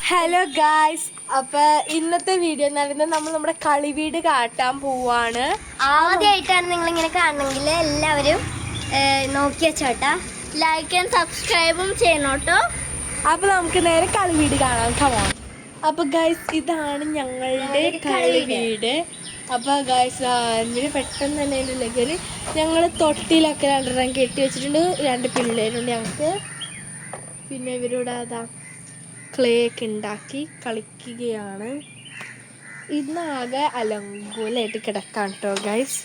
Hello guys, അപ്പൊ ഇന്നത്തെ video എന്ന് പറയുന്നത് നമ്മൾ നമ്മുടെ കളിവീട് കാട്ടാൻ പോവാണ്. ആദ്യമായിട്ടാണ് നിങ്ങൾ ഇങ്ങനെ കാണണമെങ്കിൽ എല്ലാവരും നോക്കി വെച്ചോട്ടാ, ലൈക്ക് ആൻഡ് സബ്സ്ക്രൈബും ചെയ്യണോട്ടോ. അപ്പൊ നമുക്ക് നേരെ കളിവീട് കാണാൻ പോവാം. അപ്പൊ ഗായ്സ്, ഇതാണ് ഞങ്ങളുടെ കളിവീട്. അപ്പൊ ഗായ്സ്, അതിന് പെട്ടെന്ന് തന്നെ അതിൻ്റെ ഉള്ളിൽ ഞങ്ങൾ തൊട്ടിലൊക്കെ രണ്ടെണ്ണം കെട്ടി വെച്ചിട്ടുണ്ട്. 2 പിള്ളേരുണ്ട് ഞങ്ങൾക്ക്. പിന്നെ ഇവരോട് അതാ ക്ലേ ഒക്കെ ഉണ്ടാക്കി കളിക്കുകയാണ്. ഇന്നാകെ അലങ്കോലായിട്ട് കിടക്കാം കേട്ടോ ഗൈസ്.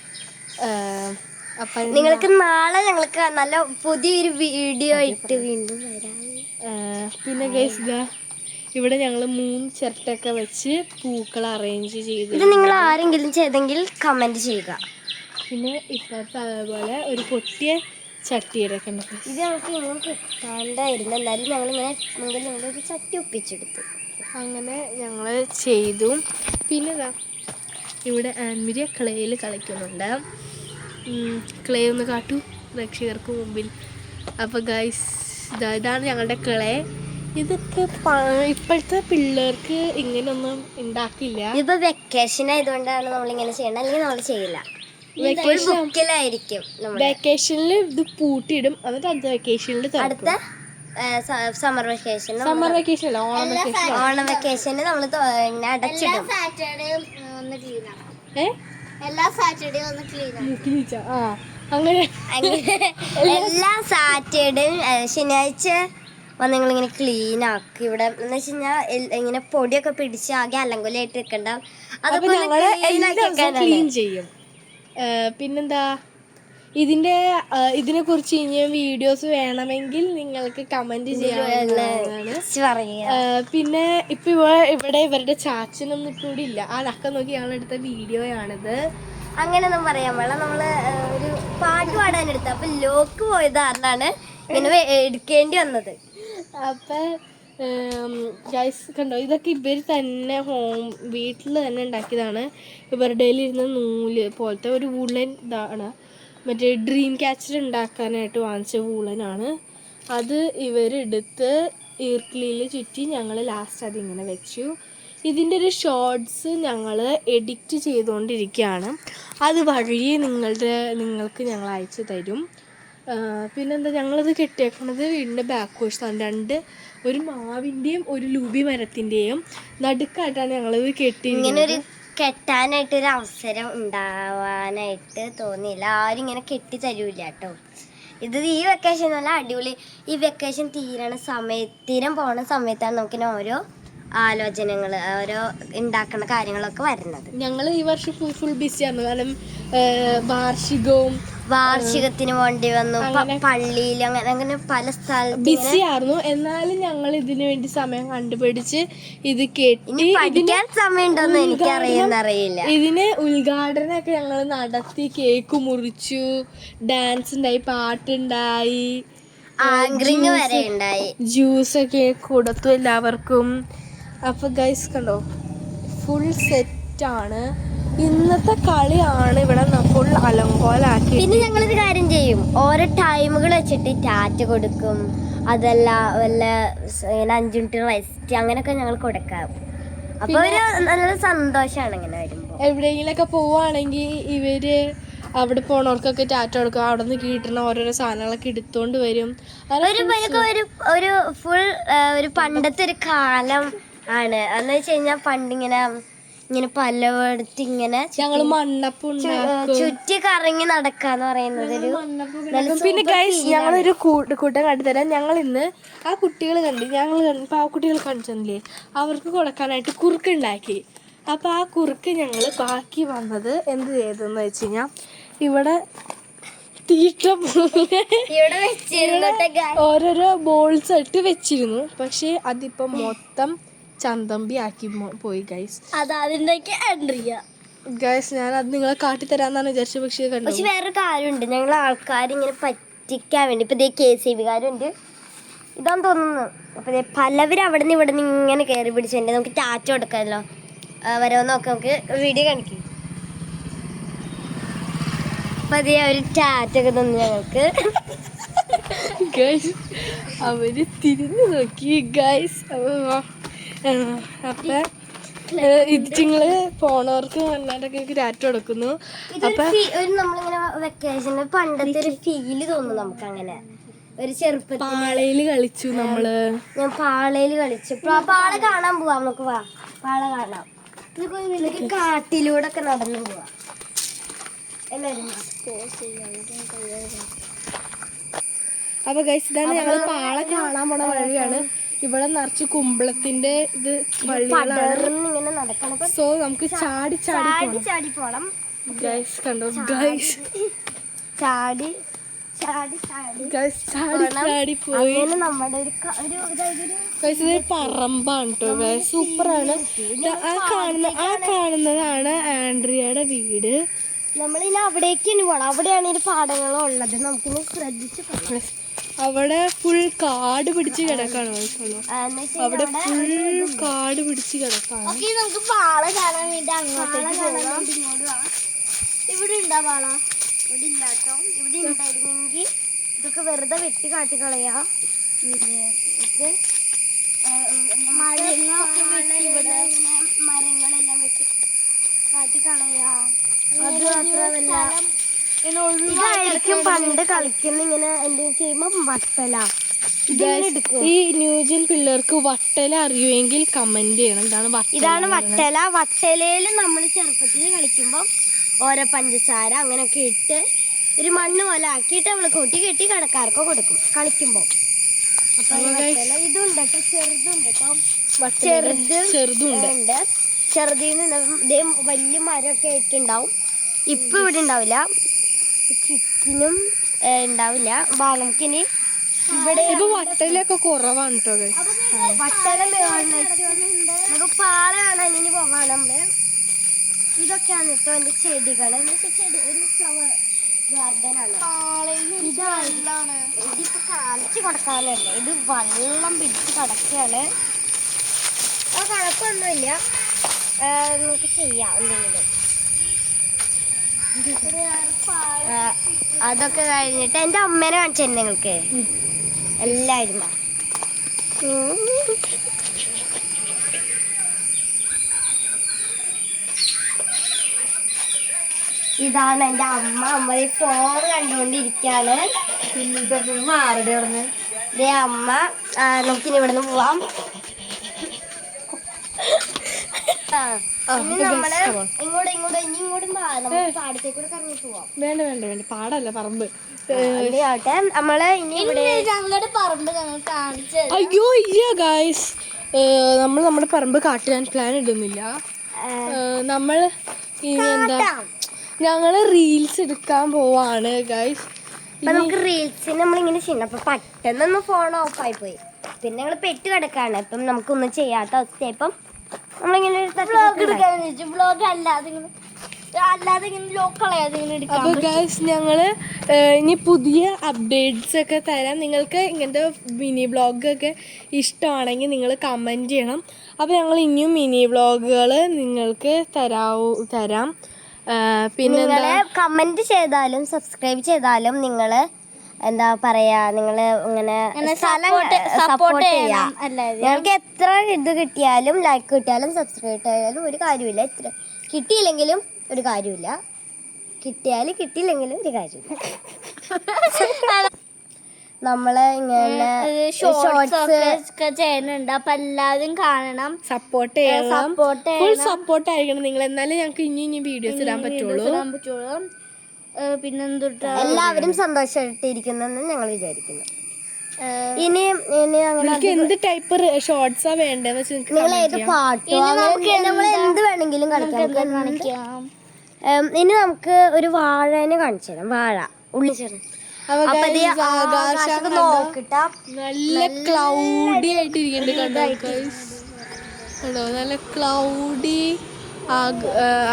അപ്പം നിങ്ങൾക്ക് നാളെ ഞങ്ങൾക്ക് നല്ല പുതിയൊരു വീഡിയോ ഇട്ട് വീണ്ടും വരാം. പിന്നെ ഗൈസ്, ഇവിടെ ഞങ്ങൾ 3 ചിരട്ടൊക്കെ വെച്ച് പൂക്കൾ അറേഞ്ച് ചെയ്ത്. ഇത് നിങ്ങൾ ആരെങ്കിലും ചെയ്തെങ്കിൽ കമന്റ് ചെയ്യുക. പിന്നെ ഇപ്പോഴത്തെ അതേപോലെ ഒരു പൊട്ടിയ ചട്ടിയുടെ ഒക്കെ ഉണ്ട്. ഇത് ഞങ്ങൾക്ക് ഇങ്ങനെ കിട്ടാണ്ടായിരുന്നു, എന്നാലും ഞങ്ങളൊരു ചട്ടി ഒപ്പിച്ചെടുത്തു. അങ്ങനെ ഞങ്ങൾ ചെയ്തു. പിന്നെ ഇവിടെ ആൻമിരിയ ക്ലേയിൽ കളിക്കുന്നുണ്ട്. ക്ലേ ഒന്ന് കാട്ടു പ്രേക്ഷകർക്ക് മുമ്പിൽ. അപ്പോൾ ഗൈസ്, ഇതാണ് ഞങ്ങളുടെ ക്ലേ. ഇതൊക്കെ ഇപ്പോഴത്തെ പിള്ളേർക്ക് ഇങ്ങനെയൊന്നും ഉണ്ടാക്കില്ല. ഇതിപ്പോൾ വെക്കേഷൻ ആയതുകൊണ്ടാണ് നമ്മളിങ്ങനെ ചെയ്യണം, അല്ലെങ്കിൽ നമ്മൾ ചെയ്യില്ല. വെക്കേഷനിൽ ഇത് പൂട്ടിയിടും, എന്നിട്ട് അടുത്ത വെക്കേഷനിൽ അടുത്ത സമ്മർ വെക്കേഷൻ അല്ല, ഓണം വെക്കേഷന് നമ്മൾ അടച്ചിടും. എല്ലാ സാറ്റർഡേയും ഒന്ന് ക്ലീൻ അങ്ങനെ എല്ലാ സാറ്റർഡേയും ശനിയാഴ്ച വന്ന് നിങ്ങളിങ്ങനെ ക്ലീൻ ആക്കി. ഇവിടെ എന്ന് വെച്ച് കഴിഞ്ഞാൽ ഇങ്ങനെ പൊടിയൊക്കെ പിടിച്ച് ആകെ അലങ്കോലായിട്ട് നിൽക്കണ്ട, അതൊക്കെ ക്ലീൻ ചെയ്യും. പിന്നെന്താ, ഇതിനെ കുറിച്ച് ഇനിയും വീഡിയോസ് വേണമെങ്കിൽ നിങ്ങൾക്ക് കമന്റ് ചെയ്യാവുന്നതാണ്. പിന്നെ ഇപ്പൊ ഇവിടെ ഇവരുടെ ചാച്ചനൊന്നും ഇപ്പൊ ഇവിടെ ഇല്ല. ആ നക്ക നോക്കി ഞങ്ങളെടുത്ത വീഡിയോയാണിത്. അങ്ങനെയൊന്നും പറയാൻ പാടില്ല. നമ്മള് ഒരു പാട്ട് പാടാൻ എടുത്ത, അപ്പൊ ലോക്ക് പോയത് കാരണമാണ് ഇങ്ങനെ എടുക്കേണ്ടി വന്നത്. അപ്പൊ ഗൈസ് കണ്ടോ, ഇതൊക്കെ ഇവർ തന്നെ വീട്ടിൽ തന്നെ ഉണ്ടാക്കിയതാണ്. ഇവരുടെ ഇരുന്ന നൂല് പോലത്തെ ഒരു വൂളൻ ഇതാണ്, മറ്റേ ഡ്രീം ക്യാച്ചർ ഉണ്ടാക്കാനായിട്ട് വാങ്ങിച്ച വൂളനാണ്. അത് ഇവരെടുത്ത് ഈർക്കിളിയിൽ ചുറ്റി ഞങ്ങൾ ലാസ്റ്റ് അതിങ്ങനെ വെച്ചു. ഇതിൻ്റെ ഒരു ഷോർട്സ് ഞങ്ങൾ എഡിറ്റ് ചെയ്തുകൊണ്ടിരിക്കുകയാണ്. അത് വഴി നിങ്ങൾക്ക് ഞങ്ങൾ അയച്ചു തരും. പിന്നെന്താ, ഞങ്ങളത് കെട്ടിയേക്കണത് വീടിൻ്റെ ബാക്ക് വശത്താണ്. ഒരു മാവിൻ്റെയും ഒരു ലൂബി മരത്തിൻ്റെയും നടുക്കായിട്ടാണ് ഞങ്ങളത് ഇങ്ങനൊരു കെട്ടാനായിട്ടൊരു അവസരം ഉണ്ടാവാനായിട്ട് തോന്നിയില്ല. ആരും ഇങ്ങനെ കെട്ടി തരൂല കേട്ടോ. ഇത് ഈ വെക്കേഷൻ നല്ല അടിപൊളി. ഈ വെക്കേഷൻ തീരം പോണ സമയത്താണ് നമുക്കിങ്ങനെ ഓരോ ആലോചനകൾ, ഓരോ ഉണ്ടാക്കുന്ന കാര്യങ്ങളൊക്കെ വരുന്നത്. ഞങ്ങൾ ഈ വർഷം ഫുൾ ബിസിയാണ്. കാരണം വാർഷികത്തിന് വേണ്ടി വന്നു, പള്ളിയിൽ അങ്ങനെ പല സ്ഥലത്തും ബിസി ആയിരുന്നു. എന്നാലും ഞങ്ങൾ ഇതിനു വേണ്ടി സമയം കണ്ടുപിടിച്ച് ഇത് കെട്ടി. പഠിക്കാൻ സമയമുണ്ടോന്ന് എനിക്കറിയില്ല. ഇതിന് ഉദ്ഘാടനമൊക്കെ ഞങ്ങൾ നടത്തി, കേക്ക് മുറിച്ചു, ഡാൻസ് ഉണ്ടായി, പാട്ടുണ്ടായി, ആങ്കറിങ് വരെ ഉണ്ടായി, ജ്യൂസൊക്കെ കൊടുത്തു എല്ലാവർക്കും. അപ്പൊ ഗൈസ് കണ്ടോ, ഫുൾ സെറ്റാണ്. ഇന്നത്തെ കളിയാണ് ഇവിടെ ഫുൾ അലങ്കോലാക്കി. പിന്നെ ഞങ്ങളൊരു കാര്യം ചെയ്യും, ഓരോ ടൈമുകൾ വെച്ചിട്ട് ടാറ്റ കൊടുക്കും, അതല്ല വല്ല 5 മിനിറ്റ് റെസ്റ്റ് അങ്ങനെയൊക്കെ ഞങ്ങൾ കൊടുക്കാം. അപ്പൊ ഒരു നല്ല സന്തോഷമാണ് ഇങ്ങനെ വരുമ്പോൾ. എവിടെയെങ്കിലൊക്കെ പോവുകയാണെങ്കിൽ ഇവര് അവിടെ പോണവർക്കൊക്കെ ടാറ്റ കൊടുക്കും. അവിടെ നിന്ന് കിട്ടുന്ന ഓരോരോ സാധനങ്ങളൊക്കെ എടുത്തോണ്ട് വരും. ഒരു ഫുൾ ഒരു പണ്ടത്തെ ഒരു കാലം ആണ്. എന്ന് വെച്ച് കഴിഞ്ഞാൽ പണ്ടിങ്ങനെ പലയിടത്ത് ഇങ്ങനെ ഞങ്ങൾ മണ്ണപ്പം ചുറ്റി കറങ്ങി നടക്കാന്ന് പറയുന്നത്. പിന്നെ ഗൈസ്, ഞങ്ങളൊരു കൂട്ടം കണ്ടുതരാം. ഞങ്ങൾ ഇന്ന് ആ കുട്ടികൾ പാവക്കുട്ടികൾ കണ്ടില്ലേ, അവർക്ക് കൊടുക്കാനായിട്ട് കുറുക്കുണ്ടാക്കി. അപ്പോൾ ആ കുറുക്ക് ഞങ്ങൾ ബാക്കി വന്നത് എന്ത് ചെയ്തെന്ന് വെച്ച് കഴിഞ്ഞാൽ, ഇവിടെ ഓരോരോ ബോൾസ് ഇട്ട് വെച്ചിരുന്നു. പക്ഷെ അതിപ്പം മൊത്തം ചന്തമ്പി ആക്കി പോയി ഗൈസ്. ഗൈസ്, ഞാൻ അത് നിങ്ങളെ കാട്ടിത്തരാന്നാണ് വിചാരിച്ചത്. പക്ഷേ വേറൊരു കാര്യമുണ്ട്, ഞങ്ങൾ ആൾക്കാരിങ്ങനെ പറ്റിക്കാൻ വേണ്ടി ഇപ്പൊ KCB-കാരുണ്ട് ഇതാന്ന് തോന്നുന്നു. അപ്പൊ പലവരും അവിടെ നിന്ന് ഇവിടെ നിന്ന് ഇങ്ങനെ കയറി പിടിച്ചിട്ടുണ്ട്. നമുക്ക് ടാറ്റ കൊടുക്കാമല്ലോ, വരവെന്ന് നോക്കാം. നമുക്ക് വീഡിയോ കാണിക്കും. അപ്പൊ ഒരു ടാറ്റ ഒക്കെ തന്നു ഞങ്ങൾക്ക്. ഗൈസ്, അവര് തിരിഞ്ഞു നോക്കി ഗൈസ്. അപ്പൊ ഇതിങ്ങള് പോണവർക്ക് വന്നാലൊക്കെ രാറ്റ് കൊടുക്കുന്നു. അപ്പൊ നമ്മളിങ്ങനെ വെക്കേഷന് പണ്ടത്തെ ഒരു ഫീല് തോന്നും നമുക്ക്. അങ്ങനെ ഒരു ചെറുപ്പത്തിൽ പാളയില് കളിച്ചു നമ്മള്. ഞാൻ പാളയില് കളിച്ചു. പാള കാണാൻ പോവാം, നമുക്ക് വാ പാള കാണാം. കാട്ടിലൂടെ ഒക്കെ നടന്നു പോവാം എല്ലാരും. അപ്പൊ ഗൈസ് ഇതാണ് ഞങ്ങള് പാള കാണാൻ പോണ വഴിയാണ്. ഇവിടെ നിറച്ച് കുമ്പളത്തിന്റെ ഇത് ഇങ്ങനെ നടക്കണം. സോ നമുക്ക് ചാടി ചാടി ചാടി പോണം ഗൈസ്. കണ്ടോ ഗൈസ്, ചാടി ചാടി ചാടി ഗൈസ് ചാടി ചാടി പോയി. നമ്മുടെ ഒരു പറമ്പാണ് കേട്ടോ ഗൈസ്, സൂപ്പറാണ്. ആ കാണുന്നതാണ് ആൻഡ്രിയയുടെ വീട്. നമ്മളിനി അവിടേക്ക് പോണം. അവിടെയാണ് ഈ പാടങ്ങളും ഉള്ളത്. നമുക്കിനി ശ്രദ്ധിച്ച് പോകാം. അവിടെ ഫുൾ കാട് പിടിച്ച് കിടക്കാണ്. അവിടെ ഫുൾ കാട് പിടിച്ച് കിടക്കാണ്. നമുക്ക് പാള കാണാൻ വേണ്ടി അങ്ങോട്ടേക്ക് പോകാം. ഇവിടെ ഉണ്ടാ പാള? ഇവിടെ ഇല്ലാട്ടോ. ഇവിടെ ഉണ്ടായിരുന്നെങ്കിൽ ഇതൊക്കെ വെറുതെ വെട്ടി കാട്ടിക്കളയാ. മരങ്ങളെല്ലാം വെട്ടി കാട്ടിക്കളയാ. അത് മാത്രമല്ല, ഇതായിരിക്കും പണ്ട് കളിക്കുന്ന ഇങ്ങനെ എന്തെങ്കിലും ചെയ്യുമ്പോ വട്ടല. ഈ ന്യൂജൻ പിള്ളേർക്ക് വട്ടല അറിയുമെങ്കിൽ കമന്റ് ചെയ്യണം. ഇതാണ് വട്ടല. വട്ടലയില് നമ്മൾ ചെറുപ്പത്തിൽ കളിക്കുമ്പോ ഓരോ പഞ്ചസാര അങ്ങനെയൊക്കെ ഇട്ട് ഒരു മണ്ണ് പോലെ ആക്കിയിട്ട് നമ്മള് കൊട്ടി കെട്ടി കടക്കാർക്കോ കൊടുക്കും കളിക്കുമ്പോ. അപ്പൊ ഇതുണ്ട് കേട്ടോ, ചെറുതുണ്ട് കേട്ടോ, ചെറുതുണ്ട്. ചെറുതിന് വലിയ മരമൊക്കെ ആയിട്ടുണ്ടാവും. ഇപ്പൊ ഇവിടെ ഉണ്ടാവില്ല, ചുറ്റിനും ഉണ്ടാവില്ല. നമുക്കിനി ഇവിടെ വട്ടലൊക്കെ കുറവാണ് കേട്ടോ. വട്ടല നമുക്ക് പാള കാണാൻ ഇനി പോകാം. നമ്മള് ഇതൊക്കെയാണ് കേട്ടോ എന്റെ ചെടികള്. ഒരു ഫ്ലവർ ഗാർഡൻ ആണ്. ഇതിപ്പോ കാണിച്ചു കൊടുക്കാനല്ലേ, ഇത് വെള്ളം പിടിച്ച് കിടക്കുകയാണ്. കുഴപ്പമൊന്നുമില്ല, നമുക്ക് ചെയ്യാം എന്തെങ്കിലും. അതൊക്കെ കഴിഞ്ഞിട്ട് എന്റെ അമ്മേനെ കാണിച്ചു നിങ്ങൾക്ക് എല്ലാവരും. ഇതാണ് എന്റെ അമ്മ. അമ്മ ഫോൺ കണ്ടുകൊണ്ടിരിക്കാണ്. ഇതേ അമ്മ. നമുക്കിനി ഇവിടുന്ന് പോവാം. നമ്മള് ഇങ്ങോട്ടും പാടത്തേക്കൂടെ കറങ്ങി പോവാം. വേണ്ട പാടല്ല, പറമ്പ്. നമ്മള് ഇനി ഞങ്ങളുടെ പറമ്പ് ഞങ്ങൾ കാണിച്ചു. അയ്യോ ഇല്ല ഗൈസ്, നമ്മൾ നമ്മുടെ പറമ്പ് കാട്ടാൻ പ്ലാൻ ഇടുന്നില്ല. നമ്മൾ ഇനി എന്താ, ഞങ്ങള് റീൽസ് എടുക്കാൻ പോവാണ് ഗൈസ്. നമുക്ക് റീൽസിന് നമ്മളിങ്ങനെ ചെയ്യണം. അപ്പൊ പെട്ടെന്നൊന്ന് ഫോൺ ഓഫ് ആയി പോയി. പിന്നെ ഞങ്ങള് പെട്ട് കിടക്കാണ്. ഇപ്പം നമുക്കൊന്നും ചെയ്യാത്ത അവസ്ഥയപ്പം നമ്മളിങ്ങനെ ബ്ലോഗ് അല്ലാതെ അപ്പൊ ഗൈസ് ഞങ്ങള് ഇനി പുതിയ അപ്ഡേറ്റ്സ് ഒക്കെ തരാം. നിങ്ങൾക്ക് ഇങ്ങനത്തെ മിനി വ്ളോഗൊക്കെ ഇഷ്ടമാണെങ്കിൽ നിങ്ങൾ കമൻറ്റ് ചെയ്യണം. അപ്പോൾ ഞങ്ങൾ ഇനിയും മിനി വ്ളോഗുകൾ നിങ്ങൾക്ക് തരാം. പിന്നെ കമൻറ്റ് ചെയ്താലും സബ്സ്ക്രൈബ് ചെയ്താലും നിങ്ങൾ എന്താ പറയാ, നിങ്ങൾ ഇങ്ങനെ സപ്പോർട്ട് ചെയ്യാം. ഞങ്ങൾക്ക് എത്ര ഇത് കിട്ടിയാലും, ലൈക്ക് കിട്ടിയാലും സബ്സ്ക്രൈബ് ചെയ്താലും ഒരു കാര്യമില്ല. എത്ര കിട്ടിയില്ലെങ്കിലും ഒരു കാര്യമില്ല, കിട്ടിയില്ലെങ്കിലും ഒരു കാര്യമില്ല. നമ്മള് ഇങ്ങനെ ഷോർട്സ് ഒക്കെ ചെയ്യുന്നുണ്ട്. അപ്പൊ എല്ലാവരും കാണണം, സപ്പോർട്ട് ചെയ്യണം. ഫുൾ സപ്പോർട്ട് ആയിരിക്കണം നിങ്ങൾ, എന്നാലേ ഞങ്ങൾക്ക് ഇനി വീഡിയോസ് ഇടാൻ പറ്റുള്ളൂ. പിന്നെന്തുട്ടാ, എല്ലാവരും സന്തോഷമായിട്ടിരിക്കുന്നെന്ന് ഞങ്ങൾ വിചാരിക്കുന്നു. ഇനി അങ്ങനെ എന്ത് ടൈപ്പ് ഷോർട്സാ വേണ്ടതെന്ന് വെച്ചാൽ നിങ്ങൾ ഏത് പാട്ടോ നമ്മൾ എന്ത് വേണമെങ്കിലും കാണിക്കാം. ഇനി നമുക്ക് ഒരു വാഴനെ കാണിച്ചു തരാം. വാഴ ഉള്ളി ചേർന്ന് നോക്കിട്ട നല്ല ക്ലൗഡി ആയിട്ടിരിക്കുന്നുണ്ട്. കണ്ടോ, നല്ല ക്ലൗഡി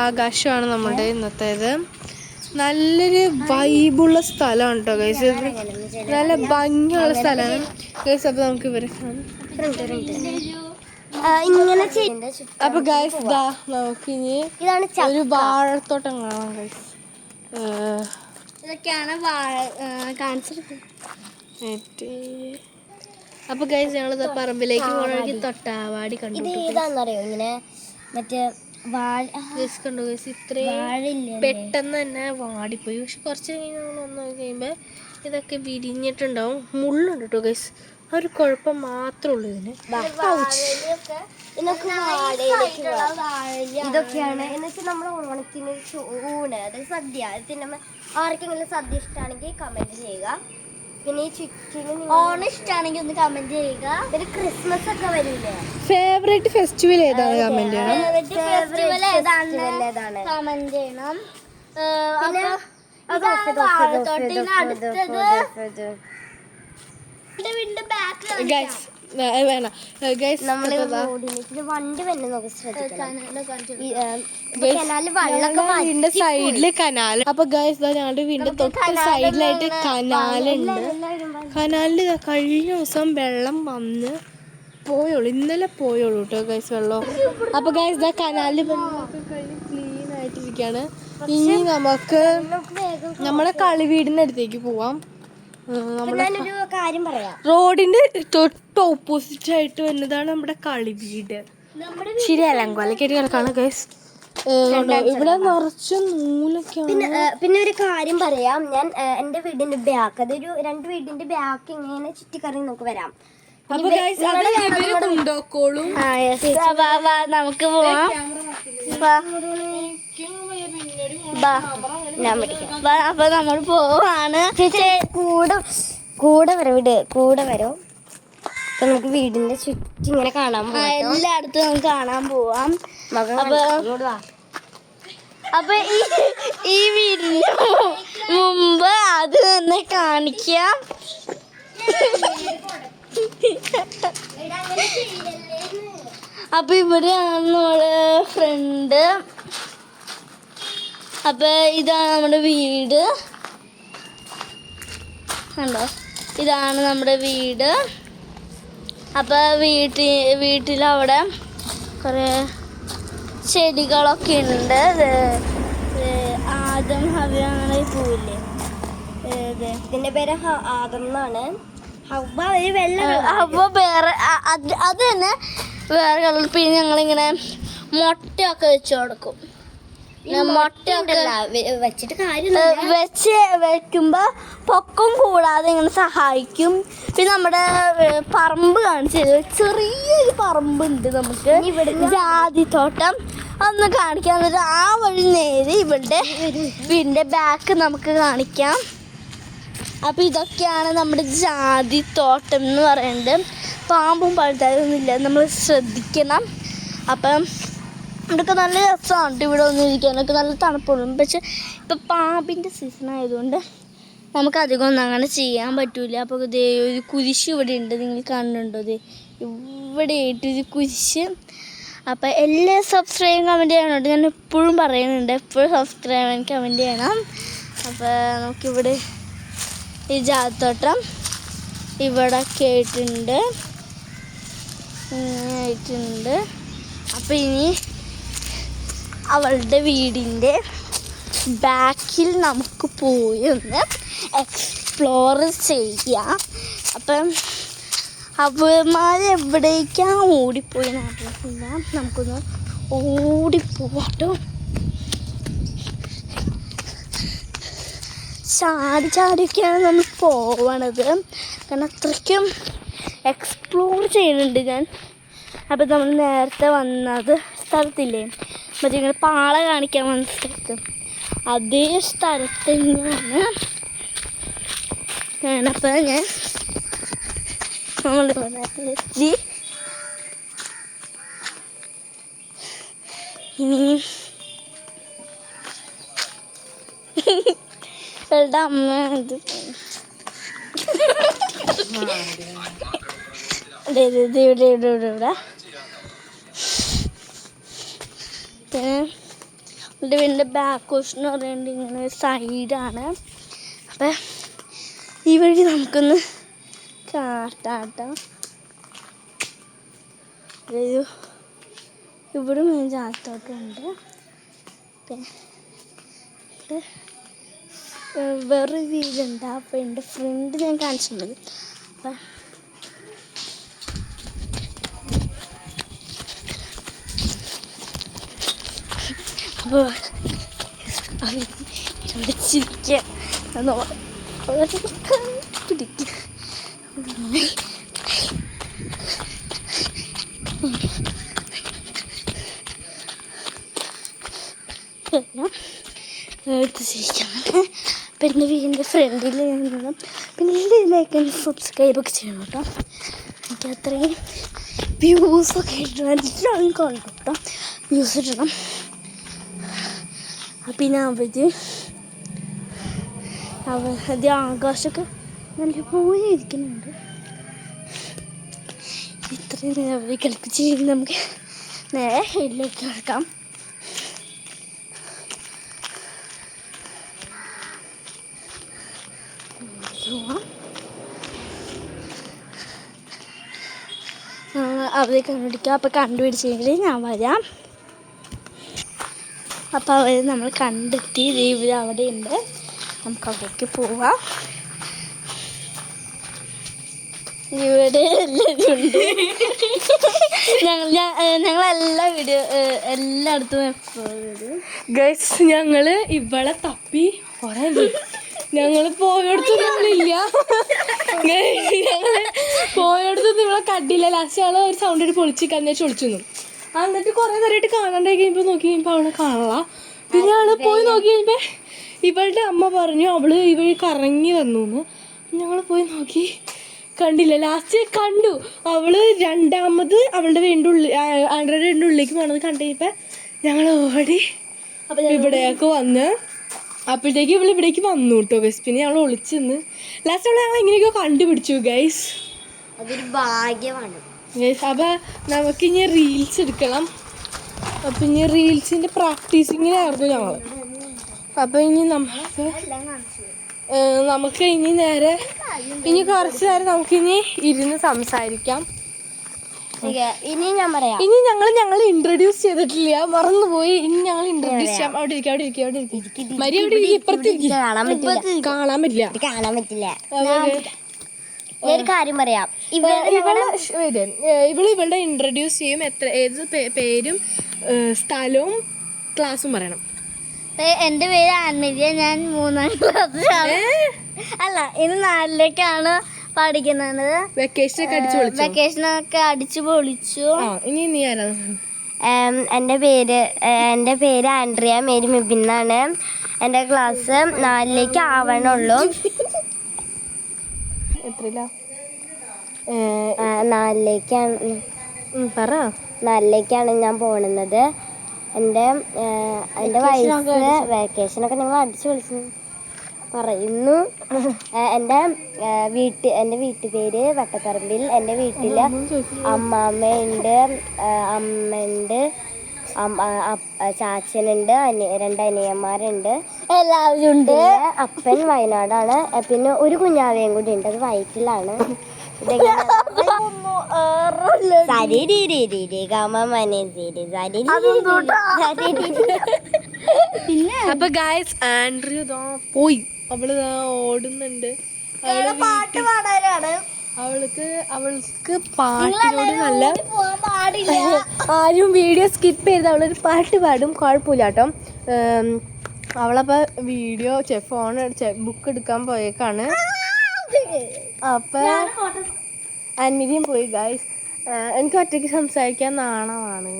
ആകാശമാണ് നമ്മുടെ ഇന്നത്തേത്. നല്ലൊരു വൈബുള്ള സ്ഥലമാണ് കേട്ടോ ഗൈസ്. നല്ല ഭംഗിയുള്ള സ്ഥലമാണ് ഗൈസ്. അപ്പൊ നമുക്ക് ഇവരെ കാണാം. ഇങ്ങനെ അപ്പൊ ഗൈസ് നമുക്കിനി ഇതാണ് ഒരു വാഴത്തോട്ടം കാണാം ഗൈസ്. ഇതൊക്കെയാണ് വാഴ കാണിച്ചിട്ട്. അപ്പൊ ഗൈസ് ഞങ്ങൾ പറമ്പിലേക്ക് പോകണമെങ്കിൽ തൊട്ടാവാടി കണ്ടു. ഇത് ഏതാണെന്നറിയോ? ഇങ്ങനെ മറ്റേ വാഴ കണ്ടു ഗൈസ്, ഇത്രയും പെട്ടെന്ന് തന്നെ വാടിപ്പോയി. പക്ഷെ കുറച്ച് കഴിഞ്ഞ് നമ്മൾ ഒന്ന് കഴിയുമ്പോൾ ഇതൊക്കെ വിരിഞ്ഞിട്ടുണ്ടാവും. മുള്ളുണ്ട് കേട്ടോ ഗൈസ്, ആ ഒരു കുഴപ്പം മാത്രമേ ഉള്ളൂ ഇതിന്. ഇതൊക്കെയാണ് എന്നുവെച്ചാൽ നമ്മുടെ ഓണത്തിന് ഊണ്, അതായത് സദ്യ തിന്നുമ്പോൾ ആർക്കെങ്കിലും സദ്യ ഇഷ്ടമാണെങ്കിൽ കമന്റ് ചെയ്യുക. പിന്നെ ഈ ചുറ്റിനും ഓണം ഇഷ്ടമാണെങ്കിൽ ഒന്ന് കമന്റ് ചെയ്യുക. പിന്നെ ക്രിസ്മസ് ഒക്കെ വരില്ലേ, ഫേവറേറ്റ് ഫെസ്റ്റിവൽ ഏതാണ് കമന്റ് ചെയ്യണം. ഫെസ്റ്റിവൽ ഏതാണ് കമന്റ് ചെയ്യണം. പിന്നെ വണ്ടി വന്ന് നോക്കി ശ്രദ്ധിക്കണം. വീടിന്റെ സൈഡില് കനാൽ. അപ്പൊ ഗൈസ് ഞങ്ങളുടെ വീടിന്റെ തൊട്ട് സൈഡിലായിട്ട് കനാലുണ്ട്. കനാലിൽ കഴിഞ്ഞ ദിവസം വെള്ളം വന്ന് പോയുള്ളൂ, ഇന്നലെ പോയുള്ളൂ കേട്ടോ ഗൈസ് വെള്ളം. അപ്പൊ ഗൈസ് കനാലിൽ ക്ലീൻ ആയിട്ടിരിക്കാണ്. ഇനി നമുക്ക് നമ്മുടെ കളിവീടിന്റെ അടുത്തേക്ക് പോവാം. കാര്യം പറയാം, റോഡിന്റെ തൊട്ട് ഓപ്പോസിറ്റ് ആയിട്ട് വരുന്നതാണ് നമ്മുടെ കളിവീട്. ശരി അലങ്കോലക്കായിട്ട് കിടക്കാണ് ഗൈസ്. ഇവിടെ നിറച്ച് നൂലൊക്കെയാണ്. പിന്നെ ഒരു കാര്യം പറയാം, ഞാൻ എന്റെ വീടിന്റെ ബാക്ക്, അതൊരു 2 വീടിന്റെ ബാക്ക് ഇങ്ങനെ ചുറ്റിക്കറങ്ങി നമുക്ക് വരാം. നമുക്ക് പോവാം. അപ്പൊ നമ്മൾ പോവാണ്. കൂടെ വരും. അപ്പൊ നമുക്ക് വീടിന്റെ ചുറ്റി ഇങ്ങനെ കാണാൻ പോവാം. എല്ലായിടത്തും നമുക്ക് കാണാൻ പോവാം. അപ്പൊ ഈ വീടിന് മുമ്പ് അത് തന്നെ കാണിക്കാം. അപ്പൊ ഇവിടെയാണ് നമ്മുടെ ഫ്രണ്ട്. അപ്പൊ ഇതാണ് നമ്മുടെ വീട് കണ്ടോ, ഇതാണ് നമ്മുടെ വീട്. അപ്പൊ വീട്ടിലവിടെ കുറെ ചെടികളൊക്കെ ഉണ്ട്. ആദം ഹവ അങ്ങനെ പോവില്ലേ, ഇതിന്റെ പേര് ആദം എന്നാണ്. ഹവ വേറെ, അത് തന്നെ വേറെ കളർ. പിന്നെ ഞങ്ങളിങ്ങനെ മുട്ടയൊക്കെ വെച്ച് കൊടുക്കും. മുട്ടയൊക്കെ വെച്ചിട്ട് വെക്കുമ്പോ പൊക്കം കൂടാതെ ഇങ്ങനെ സഹായിക്കും. പിന്നെ നമ്മുടെ പറമ്പ് കാണിച്ചത്, ചെറിയൊരു പറമ്പുണ്ട് നമുക്ക്, ജാതിത്തോട്ടം. അതൊന്ന് കാണിക്കാം. എന്നിട്ട് ആ വഴി നേരെ ഇവളുടെ വീടിന്റെ ബാക്ക് നമുക്ക് കാണിക്കാം. അപ്പം ഇതൊക്കെയാണ് നമ്മുടെ ജാതിത്തോട്ടം എന്ന് പറയുന്നത്. പാമ്പും പഴുതായൊന്നുമില്ല, നമ്മൾ ശ്രദ്ധിക്കണം. അപ്പം ഇവിടെയൊക്കെ നല്ല രസമാണ് ഇവിടെ ഒന്നും ഇരിക്കാനൊക്കെ, നല്ല തണുപ്പുള്ളൂ. പക്ഷെ ഇപ്പം പാമ്പിൻ്റെ സീസൺ ആയതുകൊണ്ട് നമുക്ക് അധികം ഒന്നും അങ്ങനെ ചെയ്യാൻ പറ്റില്ല. അപ്പോൾ ഇതേ ഒരു കുരിശ് ഇവിടെ ഉണ്ട്, നിങ്ങൾ കാണുന്നുണ്ടോ? ഇത് ഇവിടെ ആയിട്ടൊരു കുരിശ്. അപ്പം എല്ലാ സബ്സ്ക്രൈബ് കമൻറ്റ് ചെയ്യണം. ഞാൻ എപ്പോഴും പറയുന്നുണ്ട്, എപ്പോഴും സബ്സ്ക്രൈബ് കമൻറ്റ് ചെയ്യണം. അപ്പോൾ നമുക്കിവിടെ ഈ ജാതിത്തോട്ടം ഇവിടെ കേട്ടിട്ടുണ്ട്, ഇങ്ങനെ ആയിട്ടുണ്ട്. അപ്പം ഇനി അവളുടെ വീടിൻ്റെ ബാക്കിൽ നമുക്ക് പോയി ഒന്ന് എക്സ്പ്ലോർ ചെയ്യാം. അപ്പം അവന്മാരെവിടേക്കാണ് ഓടിപ്പോയി എന്നറിയില്ല. നമുക്കൊന്ന് ഓടിപ്പോട്ടോ. ചാടിയൊക്കെയാണ് നമ്മൾ പോവണത്, കാരണം അത്രയ്ക്കും എക്സ്പ്ലോർ ചെയ്യുന്നുണ്ട് ഞാൻ. അപ്പം നമ്മൾ നേരത്തെ വന്നത് സ്ഥലത്തില്ലേ, മറ്റേ ഇങ്ങനെ പാള കാണിക്കാൻ വന്ന സ്ഥലത്ത്, അതേ സ്ഥലത്ത് തന്നെയാണ്. അപ്പം ഞാൻ നമ്മൾ എത്തി. ഇനി ഇവളുടെ അമ്മ ഇത് ഇവിടെ പിന്നെ എൻ്റെ വീടിൻ്റെ ബാക്ക് വശം എന്ന് പറയുന്നത് ഇങ്ങനെ സൈഡാണ്. അപ്പം ഈ വഴി നമുക്കൊന്ന് കാട്ടാട്ടോ. ഇവിടെ ജാതിത്തോട്ടം ഉണ്ട്. പിന്നെ വേറൊരു വീടുണ്ട്. അപ്പോൾ എൻ്റെ ഫ്രണ്ട് ഞാൻ കാണിച്ചിട്ടുണ്ട്. അപ്പം അപ്പോൾ ഇവിടെ ചിരിക്കുക പിടിക്കുക എടുത്ത് ചിരിക്കാണ്. പിന്നെ വീടിൻ്റെ ഫ്രണ്ടിൽ നിന്നും പിന്നെ ഇതിലേക്ക് സബ്സ്ക്രൈബൊക്കെ ചെയ്യണം കേട്ടോ. എനിക്ക് അത്രയും വ്യൂസൊക്കെ ഇട്ടാണ് കേട്ടോ. വ്യൂസ് ഇടണം. പിന്നെ അത് ആകാശമൊക്കെ നല്ലപോലെ ഇരിക്കുന്നുണ്ട്. ഇത്രയും നേരം അവർ കളിപ്പിച്ച് നമുക്ക് നേരെ ഹെഡിലേക്ക് കിടക്കാം. അവരെ കണ്ടുപിടിക്കുക. അപ്പോൾ കണ്ടുപിടിച്ചെങ്കിൽ ഞാൻ വരാം. അപ്പോൾ അവർ നമ്മൾ കണ്ടെത്തി ഇവർ അവിടെ ഉണ്ട്. നമുക്ക് അവിടേക്ക് പോവാം. ഇവിടെ എല്ലാവരും ഉണ്ട്. ഞങ്ങളെല്ലാ വീഡിയോ എല്ലായിടത്തും എപ്പോഴും ഗൈസ് ഞങ്ങള് ഇവളെ തപ്പി കുറെ ഞങ്ങള് പോയടത്തൊന്നുമില്ല. ഞങ്ങള് പോയടത്തൊന്നും ഇവളെ കണ്ടില്ല. ലാസ്റ്റ് ഞങ്ങള് ഒരു സൗണ്ട് ആയിട്ട് പൊളിച്ച് കന്നേച്ച് ഒളിച്ചു. എന്നിട്ട് കുറെ നേരമായിട്ട് കാണാണ്ടായി കഴിയുമ്പോ നോക്കി കഴിയുമ്പോ അവളെ കാണാ. പിന്നെ ഞങ്ങള് പോയി നോക്കി കഴിയുമ്പോ ഇവളുടെ അമ്മ പറഞ്ഞു അവള് ഇവഴി കറങ്ങി വന്നു. ഞങ്ങള് പോയി നോക്കി കണ്ടില്ല. ലാസ്റ്റ് കണ്ടു. അവള് രണ്ടാമത് അവളുടെ വീടിൻ്റെ ഉള്ളിൽ ആൻഡ്രോയുടെ വീടിൻ്റെ ഉള്ളിലേക്ക് പോകണത് കണ്ടു കഴിഞ്ഞപ്പോ ഞങ്ങൾ ഓടി ഇവിടേക്ക് വന്ന്. അപ്പോഴത്തേക്ക് ഇവള് ഇവിടേക്ക് വന്നു കേട്ടോ ഗൈസ്. പിന്നെ ഞങ്ങൾ ഒളിച്ചു നിന്ന് ലാസ്റ്റ് അവളെ ഞങ്ങൾ എങ്ങനെയൊക്കെ കണ്ടുപിടിച്ചു ഗൈസ്. അതൊരു ഭാഗ്യമാണ് ഗൈസ്. അപ്പൊ നമുക്കിനി റീൽസ് എടുക്കണം. അപ്പൊ ഇനി റീൽസിന്റെ പ്രാക്ടീസിങ്ങിനായിരുന്നു ഞങ്ങൾ. അപ്പൊ ഇനി നമുക്ക് ഇനി നേരെ ഇനി കുറച്ച് നേരം നമുക്കിനി ഇരുന്ന് സംസാരിക്കാം. ഇനി ഞാൻ പറയാം. ഇനി ഞങ്ങൾ ഇൻട്രൊഡ്യൂസ് ചെയ്തിട്ടില്ല, മറന്നുപോയി. ഇനി ഞങ്ങൾ ഇൻട്രൊഡ്യൂസ് ചെയ്യാം. അവിടെ ഇരിക്കും, അവിടെ ഇരിക്കും, അവിടെ ഇരിക്കും. മരി അവിടെ ഇരിക്കും. ഇപ്പുറത്ത് കാണാൻ പറ്റില്ല. ഒരു കാര്യം പറയാം. ഇവളുടെ ഇൻട്രൊഡ്യൂസ് ചെയ്യും. ഏത് പേരും സ്ഥലവും ക്ലാസ്സും പറയണം. എൻ്റെ പേര് ആൻമരിയ. ഞാൻ 3ാം ക്ലാസ്സിലാണ്. അല്ല, ഇനി 4ലേക്കാണ് പഠിക്കുന്നത്. വെക്കേഷനൊക്കെ അടിച്ചു പൊളിച്ചു. ഇനി നീ ആരാ? എൻ്റെ പേര് ആൻഡ്രിയ മേരി മിബിന്നാണ്. എൻ്റെ ക്ലാസ് 4ലേക്ക് ആവണുള്ളൂ. എത്രയിലാ? 4ലേക്കാണ് ഞാൻ പോണത്. എൻ്റെ വയസ്സ് വെക്കേഷനൊക്കെ ഞങ്ങൾ അടിച്ചു പൊളിച്ചു പറയുന്നു. എൻ്റെ വീട്ടുപേര് വട്ടപ്പറമ്പിൽ. എൻ്റെ വീട്ടിൽ അമ്മാമ്മയുണ്ട്, അമ്മയുണ്ട്, ചാച്ചനുണ്ട്, 2 അനിയന്മാരുണ്ട്, എല്ലാവരും ഉണ്ട്. അപ്പൻ വയനാടാണ്. പിന്നെ ഒരു കുഞ്ഞാവയും കൂടി ഉണ്ട്. അത് വയറ്റിലാണ്. അപ്പൊ ഗൈസ് ആൻഡ്രിയ പോയി. അവള് ഓടുന്നുണ്ട്. പാട്ട് പാടാനാണ്. അവൾക്ക് പാട്ടിനോട് നല്ല ആരും വീഡിയോ സ്കിപ്പ് ചെയ്ത് അവളൊരു പാട്ട് പാടും. കുഴപ്പമില്ല കേട്ടോ. അവളപ്പോ വീഡിയോ ഫോൺ ബുക്ക് എടുക്കാൻ പോയേക്കാണ്. അപ്പൊ ആൻമരിയും പോയി ഗൈസ്. എനിക്ക് ഒറ്റയ്ക്ക് സംസാരിക്കാൻ നാണമാണ്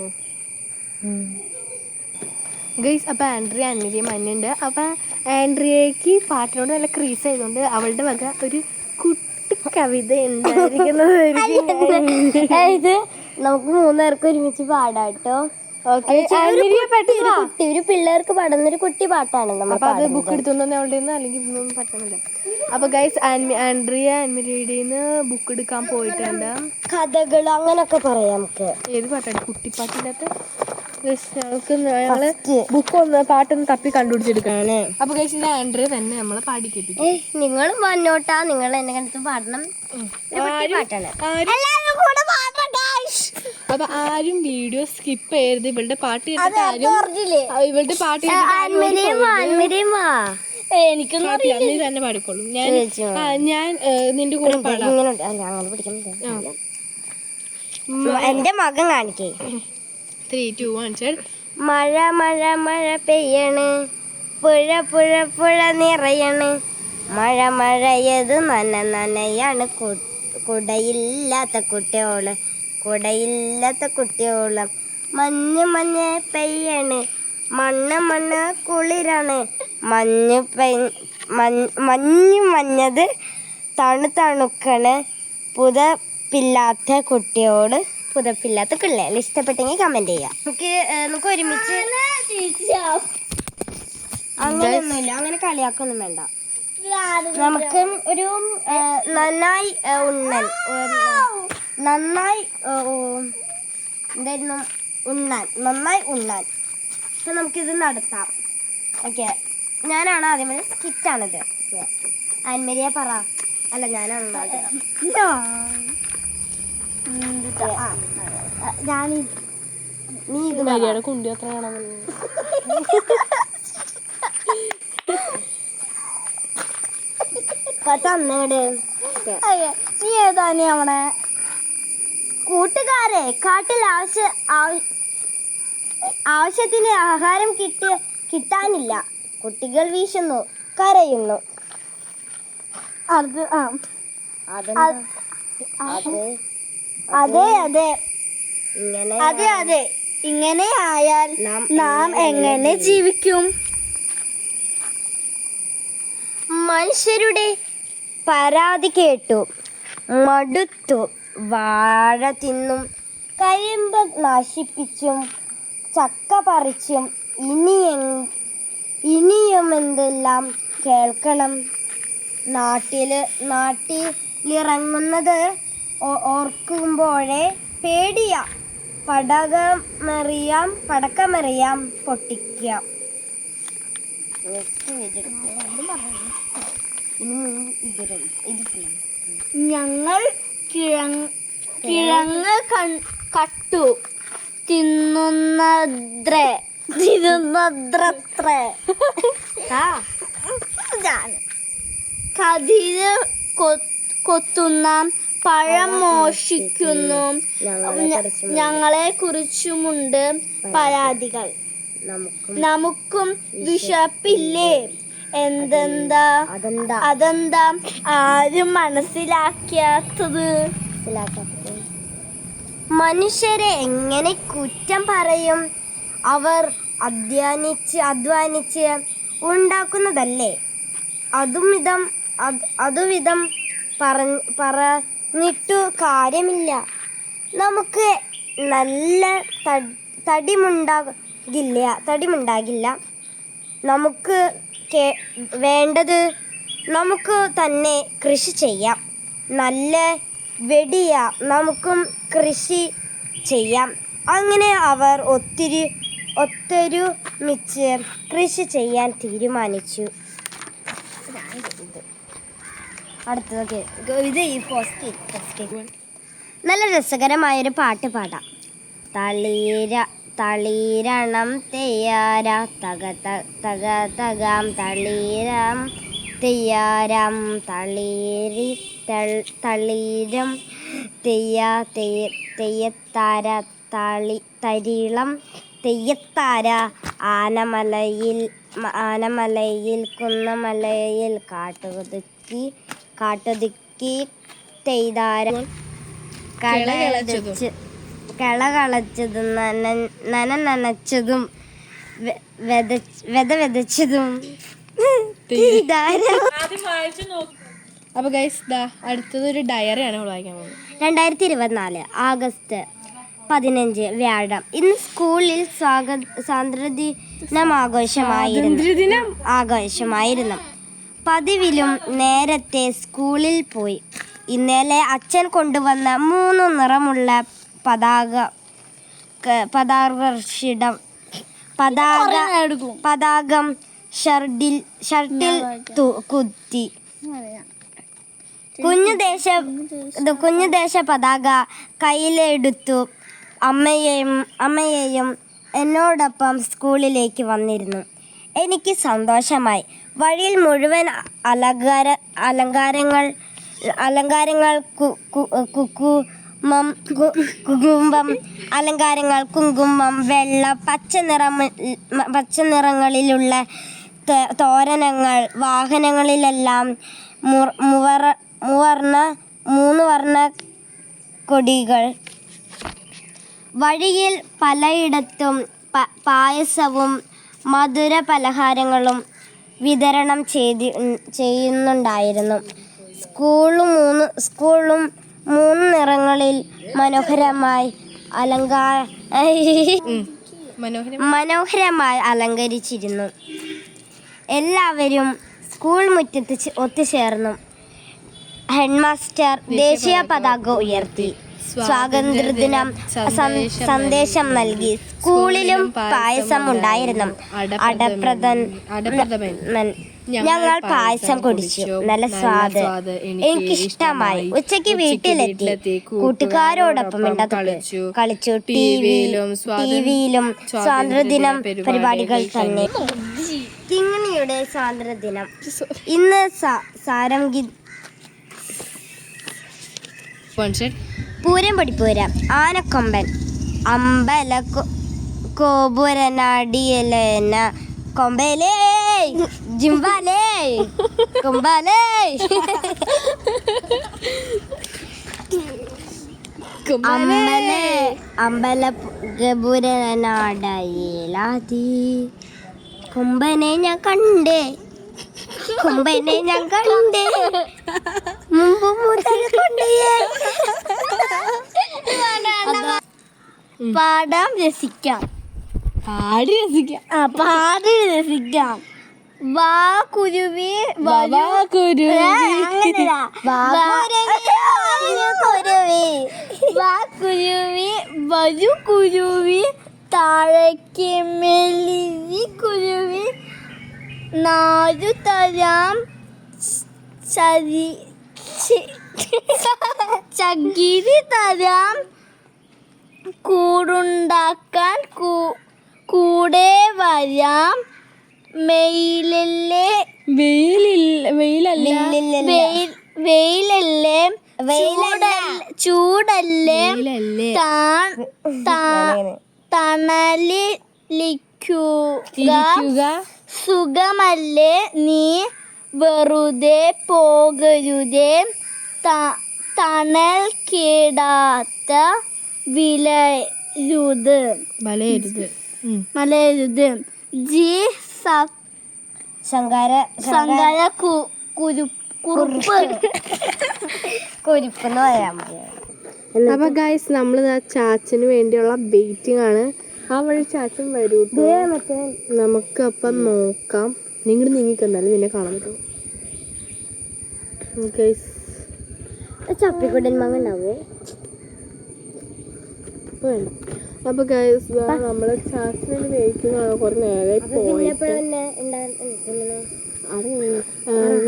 ഗൈസ്. അപ്പൊ ആൻമരിയും മഞ്ഞുണ്ട്. അപ്പൊ ആൻഡ്രിയക്ക് പാട്ടിനോട് നല്ല ക്രീസ് ആയതുകൊണ്ട് അവളുടെ വക ഒരു കുട്ടി കവിത ഉണ്ടായിരിക്കുന്നത്. ഇത് നമുക്ക് 3 പേർക്ക് ഒരുമിച്ച് പാടാം കേട്ടോ. ഒരു പിള്ളേർക്ക് പാടുന്നൊരു കുട്ടി പാട്ടാണ്. അത് ബുക്ക് എടുത്തോണ്ട് അവളുടെ അല്ലെങ്കിൽ ഇതൊന്നും പറ്റണില്ല. അപ്പൊ ഗൈസ് ആൻമരിയുടെ ബുക്ക് എടുക്കാൻ പോയിട്ടുണ്ട്. കഥകൾ അങ്ങനൊക്കെ പറയാം നമുക്ക്. ഏത് പാട്ടാണ്? കുട്ടിപ്പാട്ടില്ലാത്ത ഞങ്ങള് ബുക്ക് പാട്ടൊന്ന് തപ്പി കണ്ടുപിടിച്ചെടുക്കാണ്. അപ്പൊ ഗൈസ് ഇത് ആൻഡ്രിയ തന്നെ നമ്മളെ പാടിക്കെട്ടി. നിങ്ങൾ വന്നോട്ടാ, നിങ്ങൾ എന്നെ കണ്ടിട്ട് പാടണം. അപ്പൊ ആരും വീഡിയോ സ്കിപ്പ് ചെയ്യരുത്. ഇവളുടെ പാട്ട് ഇവളുടെ പാട്ട് എനിക്കൊന്നും നീ തന്നെ പാടിക്കോളും. ഞാൻ നിന്റെ കൂടെ പാടാം. എന്റെ മകൻ കാണിക്കേ. 3, 2, 1 said മഴ മഴ മഴ പെയ്യണ്, പുഴ പുഴ പുഴ നിറയണ്, മഴ മഴയത് നനയാണ്, കുടയില്ലാത്ത കുട്ടിയോള്, കുടയില്ലാത്ത കുട്ടിയോള്, മഞ്ഞ് മഞ്ഞ് പെയ്യണ്, മണ്ണ് കുളിരാണ്, മഞ്ഞത് തണുക്കണ്, പുതപ്പില്ലാത്ത കുട്ടിയോട്, പുതപ്പില്ലാത്ത പിള്ളേർ. ഇഷ്ടപ്പെട്ടെങ്കിൽ കമന്റ് ചെയ്യാം. നമുക്ക് ഒരുമിച്ച് അങ്ങനെയൊന്നുമില്ല, അങ്ങനെ കളിയാക്കൊന്നും വേണ്ട. നമുക്ക് ഒരു നന്നായി ഉണ്ണാൻ നന്നായി ഉണ്ണാൻ അപ്പൊ നമുക്കിത് നടത്താം. ഓക്കെ, ഞാനാണ് ആദ്യമേ സ്കിറ്റാണിത്. ആൻമരിയ പറ. അല്ല, ഞാനാണ് നീ ഇത് മരിയുടെ കുണ്ടി അത്ര കാണാൻ തന്നേട്. നീ ഏതാനി അവിടെ കൂട്ടുകാരെ, കാട്ടിൽ ആവശ്യത്തിന് ആഹാരം കിട്ടാനില്ല. കുട്ടികൾ വീശുന്നു, കരയുന്നു. അത് അതെ അതെ ഇങ്ങനെ ആയാൽ നാം എങ്ങനെ ജീവിക്കും? മനുഷ്യരുടെ പരാതി കേട്ടു മടുത്തു. വാഴ തിന്നും, കരിമ്പ് നശിപ്പിച്ചും, ചക്ക പറിച്ചും, ഇനിയും എന്തെല്ലാം കേൾക്കണം. നാട്ടിലിറങ്ങുന്നത് ഓർക്കുമ്പോഴേ പേടിയാ. പടക്കമെറിയാം, പൊട്ടിക്കാം. ഞങ്ങൾ കിഴങ്ങ് കട്ടു തിന്നുന്നത്രേ. കതിര് കൊത്തുന്ന പഴം മോഷിക്കുന്നു. ഞങ്ങളെ കുറിച്ചുമുണ്ട് പരാതികൾ. നമുക്കും വിശപ്പില്ലേ? അതെന്താ ആരും മനസ്സിലാക്കാത്തത്? മനുഷ്യരെ എങ്ങനെ കുറ്റം പറയും? അവർ അധ്വാനിച്ച് ഉണ്ടാക്കുന്നതല്ലേ. അതുവിധം പറഞ്ഞിട്ടു കാര്യമില്ല. നമുക്ക് നല്ല തടിമുണ്ടാകില്ല. നമുക്ക് വേണ്ടത് നമുക്ക് തന്നെ കൃഷി ചെയ്യാം. നല്ല വെടിയാ, നമുക്കും കൃഷി ചെയ്യാം. അങ്ങനെ അവർ ഒത്തൊരുമിച്ച് കൃഷി ചെയ്യാൻ തീരുമാനിച്ചു. അടുത്തതൊക്കെ ഇത് ഈ പോസ്റ്റ് നല്ല രസകരമായൊരു പാട്ട് പാടാം. തളീരണം തെയ്യാര തകാം തളീരം തെയ്യാരം തളീരം തെയ്യത്താര തരിളം തെയ്യത്താര ആനമലയിൽ കുന്നമലയിൽ കാട്ടുതുക്കി തെയ്താരം കളകളച്ചതും നനച്ചതും വിതച്ചതും. അപ്പൊ ഗൈസ്, അടുത്തത് ഒരു ഡയറിയാണ് വായിക്കാൻ പോകുന്നത്. 2024 ആഗസ്റ്റ് 15 വ്യാഴം. ഇന്ന് സ്കൂളിൽ സ്വാതന്ത്ര്യദിനം ആഘോഷമായിരുന്നു. പതിവിലും നേരത്തെ സ്കൂളിൽ പോയി. ഇന്നലെ അച്ഛൻ കൊണ്ടുവന്ന 3 നിറമുള്ള പതാകം ഷർട്ടിൽ കുത്തി. കുഞ്ഞുദേശ പതാക കയ്യിലെടുത്തു. അമ്മയെയും എന്നോടൊപ്പം സ്കൂളിലേക്ക് വന്നിരുന്നു. എനിക്ക് സന്തോഷമായി. വഴിയിൽ മുഴുവൻ അലങ്കാരങ്ങൾ കുങ്കുമം അലങ്കാരങ്ങൾ, കുങ്കുമം, വെള്ള, പച്ച നിറങ്ങളിലുള്ള തോരണങ്ങൾ, വാഹനങ്ങളിലെല്ലാം മൂന്ന് വർണ്ണ കൊടികൾ. വഴിയിൽ പലയിടത്തും പായസവും മധുര പലഹാരങ്ങളും വിതരണം ചെയ്യുന്നുണ്ടായിരുന്നു. സ്കൂളും 3 നിറങ്ങളിൽ മനോഹരമായി അലങ്കരിച്ചിരുന്നു. എല്ലാവരും സ്കൂൾ മുറ്റത്ത് ഒത്തുചേർന്നു. ഹെഡ്മാസ്റ്റർ ദേശീയ പതാക ഉയർത്തി സ്വാതന്ത്ര്യദിനം സന്ദേശം നൽകി. സ്കൂളിലും പായസം ഉണ്ടായിരുന്നു. ഞങ്ങൾ പായസം കുടിച്ചു. നല്ല സ്വാദ്, എനിക്കിഷ്ടമായി. ഉച്ചയ്ക്ക് വീട്ടിലെത്തി കൂട്ടുകാരോടൊപ്പം കളിച്ചു. ടിവിയിലും സ്വാതന്ത്ര്യദിനം പരിപാടികൾ തന്നെ. കിങ്ങിണിയുടെ സ്വാതന്ത്ര്യദിനം ഇന്ന് പൂരം പൊടിപ്പൂരം, ആനക്കൊമ്പൻ, അമ്പല കോപുരനടിയലന കൊമ്പലേ ജിംബാലേ കൊമ്പാലേ അമ്പല ഗപുരനടയിലാതി കൊമ്പനെ ഞാൻ കണ്ടേ മുമ്പ് മുതൽ കൊണ്ടേ. പാടാം രസിക്കാം. പാടി രസിക്കാം. വാ കുരുവി വരൂ കുരുവി താഴേക്ക് മെലിഞ്ഞി കുരുവി നാരു തരാം ചകിരി തരാം കൂടുണ്ടാക്കാൻ കൂടെ വരാം വെയിലല്ലേ ചൂടല്ലേ തണലിരിക്കുക സുഖമല്ലേ നീ വെറുതെ പോകരുതേ തണൽ കേടാത്ത മലയരുത് ജി ശങ്കര കുരുപ്പ് എന്ന് പറയാൻ മതി. അപ്പൊ ഗൈസ് നമ്മൾ ചാച്ചന് വേണ്ടിയുള്ള വെയിറ്റിംഗ് ആണ്. ആ വഴി ചാച്ചൻ വരൂ. നമുക്ക് അപ്പം നോക്കാം. നിങ്ങൾ നീങ്ങിക്കന്നാലും നിന്നെ കാണാൻ പറ്റും. ചപ്പിക്കുട്ടൻ മങ്ങ ഉണ്ടാവോ? അപ്പൊ ഗൈസ് നമ്മള് ചാച്ചന് വെയിറ്റിംഗ് ആണ്. കുറെ നേരമായി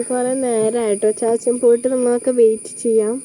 കുറെ നേരമായിട്ടോ ചാച്ചൻ പോയിട്ട് നമ്മളൊക്കെ വെയിറ്റ് ചെയ്യാം.